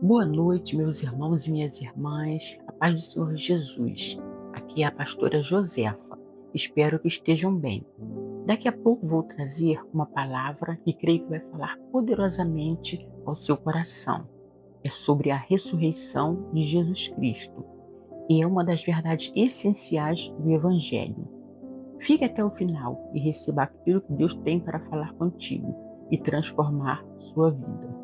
Boa noite, meus irmãos e minhas irmãs, a paz do Senhor Jesus. Aqui é a pastora Josefa. Espero que estejam bem. Daqui a pouco vou trazer uma palavra que creio que vai falar poderosamente ao seu coração. É sobre a ressurreição de Jesus Cristo e é uma das verdades essenciais do Evangelho. Fique até o final e receba aquilo que Deus tem para falar contigo e transformar sua vida.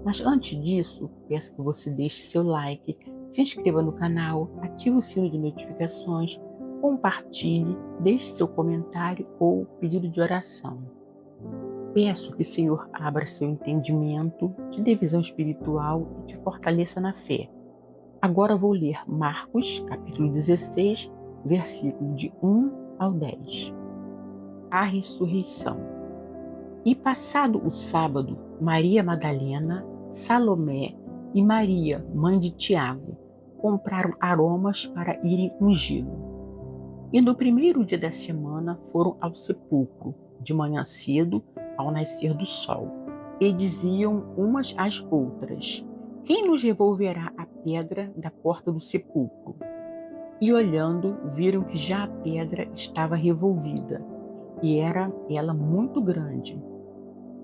Mas antes disso, peço que você deixe seu like, se inscreva no canal, ative o sino de notificações, compartilhe, deixe seu comentário ou pedido de oração. Peço que o Senhor abra seu entendimento, te dê visão espiritual e te fortaleça na fé. Agora vou ler Marcos, capítulo 16, versículo de 1 ao 10. A ressurreição. E passado o sábado, Maria Madalena, Salomé e Maria, mãe de Tiago, compraram aromas para irem ungí-lo. E no primeiro dia da semana foram ao sepulcro, de manhã cedo, ao nascer do sol. E diziam umas às outras: Quem nos revolverá a pedra da porta do sepulcro? E olhando, viram que já a pedra estava revolvida, e era ela muito grande.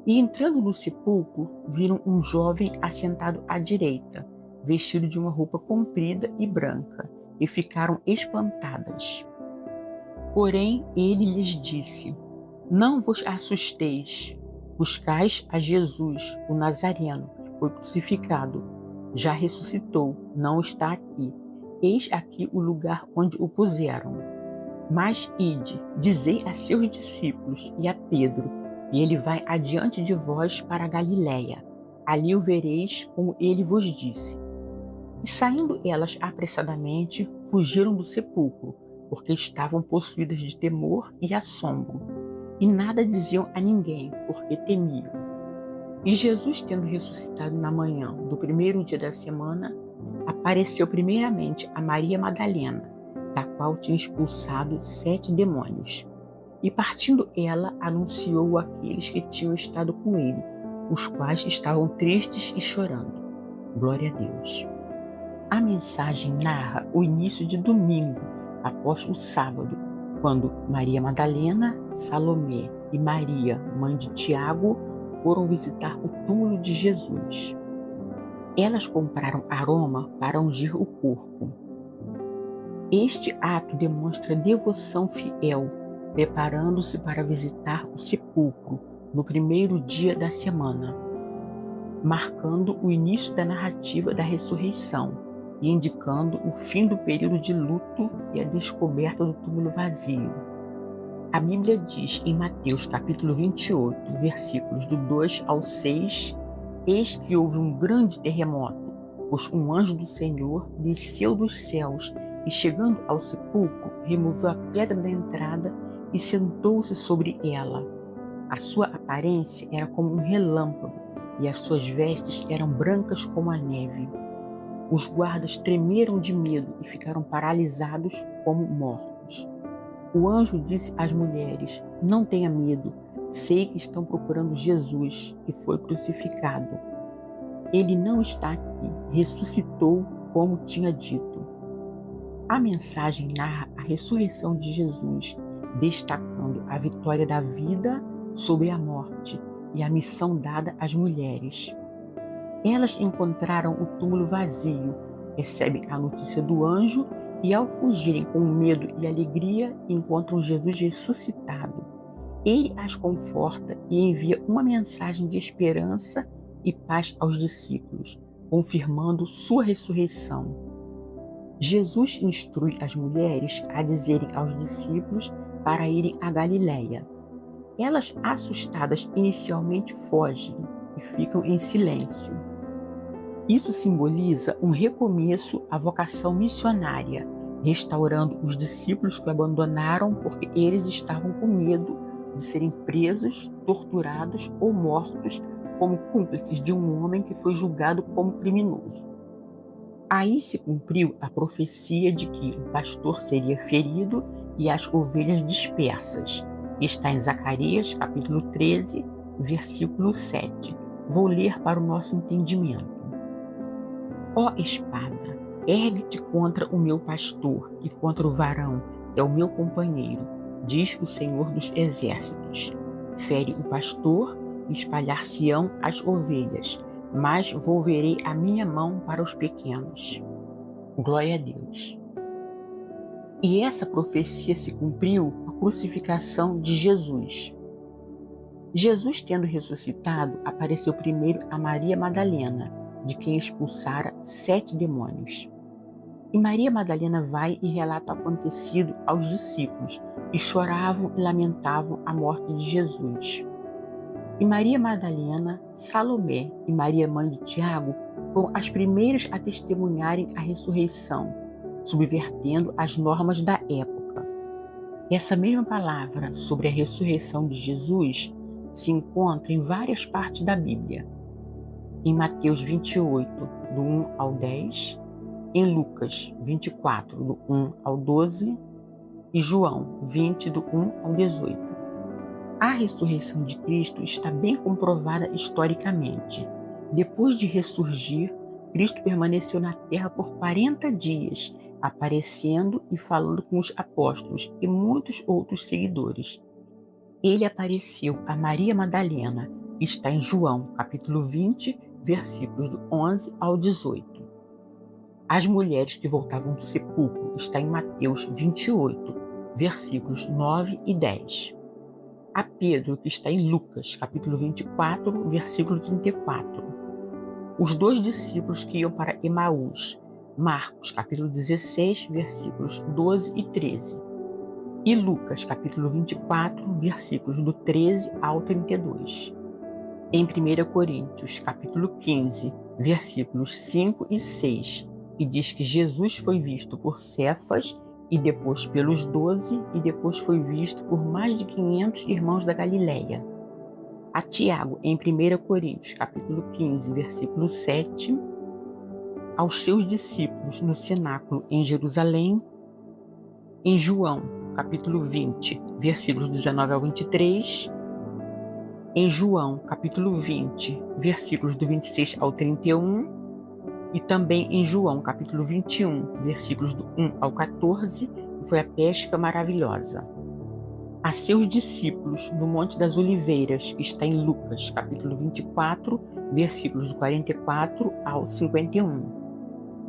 E entrando no sepulcro, viram um jovem assentado à direita, vestido de uma roupa comprida e branca, e ficaram espantadas. Porém, ele lhes disse: Não vos assusteis, buscais a Jesus, o Nazareno, que foi crucificado. Já ressuscitou, não está aqui. Eis aqui o lugar onde o puseram. Mas ide, dizei a seus discípulos e a Pedro, e ele vai adiante de vós para a Galiléia. Ali o vereis como ele vos disse. E saindo elas apressadamente, fugiram do sepulcro, porque estavam possuídas de temor e assombro, e nada diziam a ninguém, porque temiam. E Jesus, tendo ressuscitado na manhã do primeiro dia da semana, apareceu primeiramente a Maria Madalena, da qual tinha expulsado 7 demônios. E partindo ela, anunciou àqueles que tinham estado com ele, os quais estavam tristes e chorando. Glória a Deus. A mensagem narra o início de domingo, após o sábado, quando Maria Madalena, Salomé e Maria, mãe de Tiago, foram visitar o túmulo de Jesus. Elas compraram aroma para ungir o corpo. Este ato demonstra devoção fiel, preparando-se para visitar o sepulcro no primeiro dia da semana, marcando o início da narrativa da ressurreição e indicando o fim do período de luto e a descoberta do túmulo vazio. A Bíblia diz em Mateus capítulo 28, versículos do 2 ao 6, Eis que houve um grande terremoto, pois um anjo do Senhor desceu dos céus e, chegando ao sepulcro, removeu a pedra da entrada e sentou-se sobre ela. A sua aparência era como um relâmpago e as suas vestes eram brancas como a neve. Os guardas tremeram de medo e ficaram paralisados como mortos. O anjo disse às mulheres: Não tenha medo, sei que estão procurando Jesus, que foi crucificado. Ele não está aqui, ressuscitou como tinha dito. A mensagem narra a ressurreição de Jesus, destacando a vitória da vida sobre a morte e a missão dada às mulheres. Elas encontraram o túmulo vazio, recebem a notícia do anjo e, ao fugirem com medo e alegria, encontram Jesus ressuscitado. Ele as conforta e envia uma mensagem de esperança e paz aos discípulos, confirmando sua ressurreição. Jesus instrui as mulheres a dizerem aos discípulos para irem à Galiléia. Elas, assustadas, inicialmente fogem e ficam em silêncio. Isso simboliza um recomeço à vocação missionária, restaurando os discípulos que o abandonaram porque eles estavam com medo de serem presos, torturados ou mortos como cúmplices de um homem que foi julgado como criminoso. Aí se cumpriu a profecia de que o pastor seria ferido e as ovelhas dispersas. Está em Zacarias, capítulo 13, versículo 7. Vou ler para o nosso entendimento. Ó espada, ergue-te contra o meu pastor e contra o varão, que é o meu companheiro, diz o Senhor dos Exércitos. Fere o pastor e espalhar-se-ão as ovelhas, mas volverei a minha mão para os pequenos. Glória a Deus. E essa profecia se cumpriu com a crucificação de Jesus. Jesus, tendo ressuscitado, apareceu primeiro a Maria Madalena, de quem expulsara 7 demônios. E Maria Madalena vai e relata o acontecido aos discípulos, que choravam e lamentavam a morte de Jesus. E Maria Madalena, Salomé e Maria, mãe de Tiago, foram as primeiras a testemunharem a ressurreição, subvertendo as normas da época. Essa mesma palavra sobre a ressurreição de Jesus se encontra em várias partes da Bíblia. Em Mateus 28, do 1 ao 10, em Lucas 24, do 1 ao 12, e João 20, do 1 ao 18. A ressurreição de Cristo está bem comprovada historicamente. Depois de ressurgir, Cristo permaneceu na terra por 40 dias, aparecendo e falando com os apóstolos e muitos outros seguidores. Ele apareceu a Maria Madalena, que está em João, capítulo 20, versículos do 11 ao 18. As mulheres que voltavam do sepulcro está em Mateus 28, versículos 9 e 10. A Pedro, que está em Lucas, capítulo 24, versículo 34. Os 2 discípulos que iam para Emaús, Marcos, capítulo 16, versículos 12 e 13. E Lucas, capítulo 24, versículos do 13 ao 32. Em 1 Coríntios, capítulo 15, versículos 5 e 6, que diz que Jesus foi visto por Cefas e depois pelos 12 e depois foi visto por mais de 500 irmãos da Galileia. A Tiago, em 1 Coríntios, capítulo 15, versículo 7, aos seus discípulos no cenáculo em Jerusalém. Em João, capítulo 20, versículos 19 ao 23, em João, capítulo 20, versículos do 26 ao 31, e também em João, capítulo 21, versículos do 1 ao 14, que foi a pesca maravilhosa. A seus discípulos no Monte das Oliveiras, que está em Lucas, capítulo 24, versículos do 44 ao 51.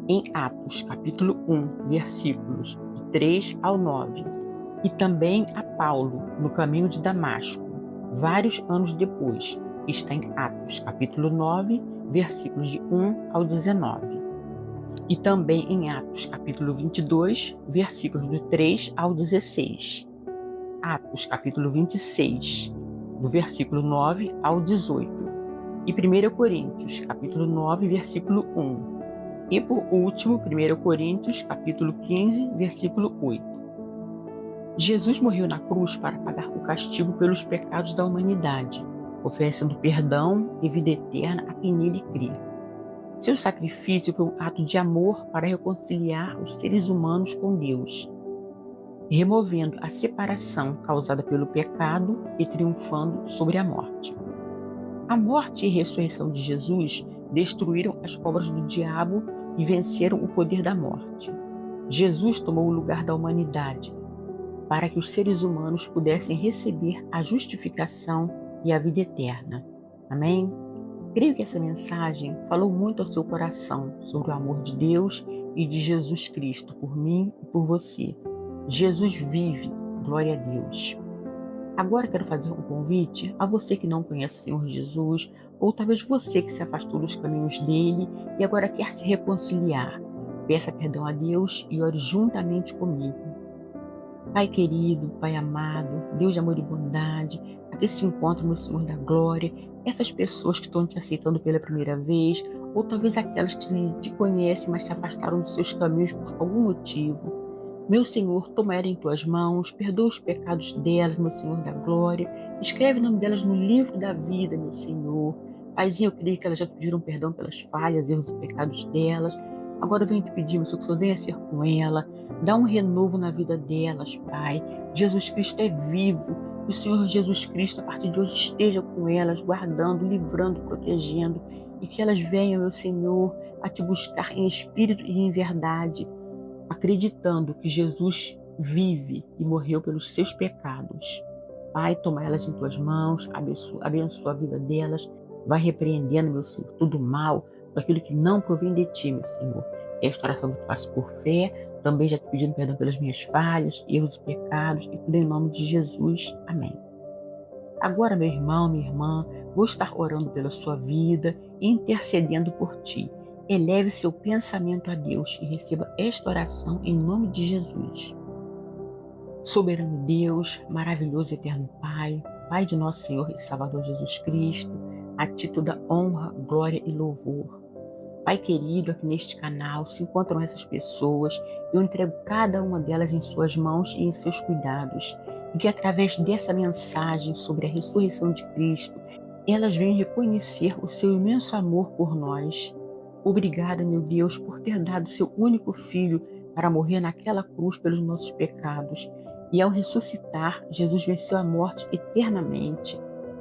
Em Atos, capítulo 1, versículos de 3 ao 9. E também a Paulo, no caminho de Damasco, vários anos depois, está em Atos, capítulo 9, versículos de 1 ao 19. E também em Atos, capítulo 22, versículos do 3 ao 16. Atos, capítulo 26, do versículo 9 ao 18. E 1 Coríntios, capítulo 9, versículo 1. E por último, 1 Coríntios, capítulo 15, versículo 8. Jesus morreu na cruz para pagar o castigo pelos pecados da humanidade, oferecendo perdão e vida eterna a quem nele crê. Seu sacrifício foi um ato de amor para reconciliar os seres humanos com Deus, removendo a separação causada pelo pecado e triunfando sobre a morte. A morte e ressurreição de Jesus destruíram as obras do diabo e venceram o poder da morte. Jesus tomou o lugar da humanidade para que os seres humanos pudessem receber a justificação e a vida eterna. Amém? Creio que essa mensagem falou muito ao seu coração sobre o amor de Deus e de Jesus Cristo por mim e por você. Jesus vive, glória a Deus. Agora quero fazer um convite a você que não conhece o Senhor Jesus, ou talvez você que se afastou dos caminhos dele e agora quer se reconciliar. Peça perdão a Deus e ore juntamente comigo. Pai querido, Pai amado, Deus de amor e bondade, aqui se encontra, meu Senhor da glória, essas pessoas que estão te aceitando pela primeira vez, ou talvez aquelas que te conhecem, mas se afastaram dos seus caminhos por algum motivo. Meu Senhor, toma ela em tuas mãos, perdoa os pecados delas, meu Senhor da glória, escreve o nome delas no livro da vida, meu Senhor. Paizinho, eu creio que elas já te pediram perdão pelas falhas, erros e pecados delas. Agora eu venho te pedir, meu Senhor, que o Senhor venha ser com ela, dá um renovo na vida delas, Pai. Jesus Cristo é vivo, o Senhor Jesus Cristo, a partir de hoje, esteja com elas, guardando, livrando, protegendo, e que elas venham, meu Senhor, a te buscar em espírito e em verdade, acreditando que Jesus vive e morreu pelos seus pecados. Pai, toma elas em tuas mãos, abençoa a vida delas, vai repreendendo, meu Senhor, todo mal, tudo aquilo que não provém de ti, meu Senhor. Esta oração que eu faço por fé, também já te pedindo perdão pelas minhas falhas, erros e pecados, e tudo em nome de Jesus. Amém. Agora, meu irmão, minha irmã, vou estar orando pela sua vida e intercedendo por ti. Eleve seu pensamento a Deus e receba esta oração em nome de Jesus. Soberano Deus, maravilhoso e eterno Pai, Pai de nosso Senhor e Salvador Jesus Cristo, a ti toda honra, glória e louvor. Pai querido, aqui neste canal se encontram essas pessoas, eu entrego cada uma delas em suas mãos e em seus cuidados, e que através dessa mensagem sobre a ressurreição de Cristo, elas venham reconhecer o seu imenso amor por nós. Obrigada, meu Deus, por ter dado seu único Filho para morrer naquela cruz pelos nossos pecados. E ao ressuscitar, Jesus venceu a morte eternamente.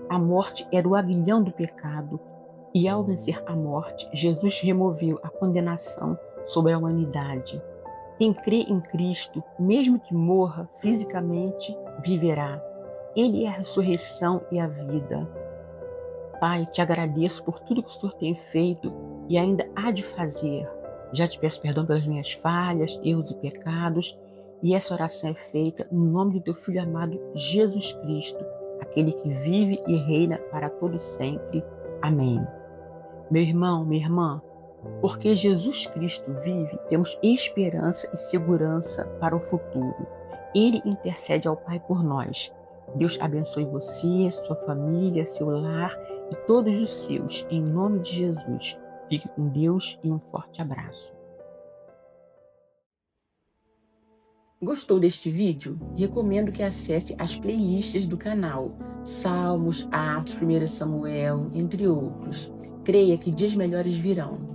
A morte era o aguilhão do pecado. E ao vencer a morte, Jesus removeu a condenação sobre a humanidade. Quem crê em Cristo, mesmo que morra fisicamente, viverá. Ele é a ressurreição e a vida. Pai, te agradeço por tudo que o Senhor tem feito e ainda há de fazer. Já te peço perdão pelas minhas falhas, erros e pecados, e essa oração é feita no nome do teu Filho amado Jesus Cristo, aquele que vive e reina para todo sempre. Amém. Meu irmão, minha irmã, porque Jesus Cristo vive, temos esperança e segurança para o futuro. Ele intercede ao Pai por nós. Deus abençoe você, sua família, seu lar e todos os seus, em nome de Jesus. Fique com Deus e um forte abraço. Gostou deste vídeo? Recomendo que acesse as playlists do canal, Salmos, Atos, 1 Samuel, entre outros. Creia que dias melhores virão.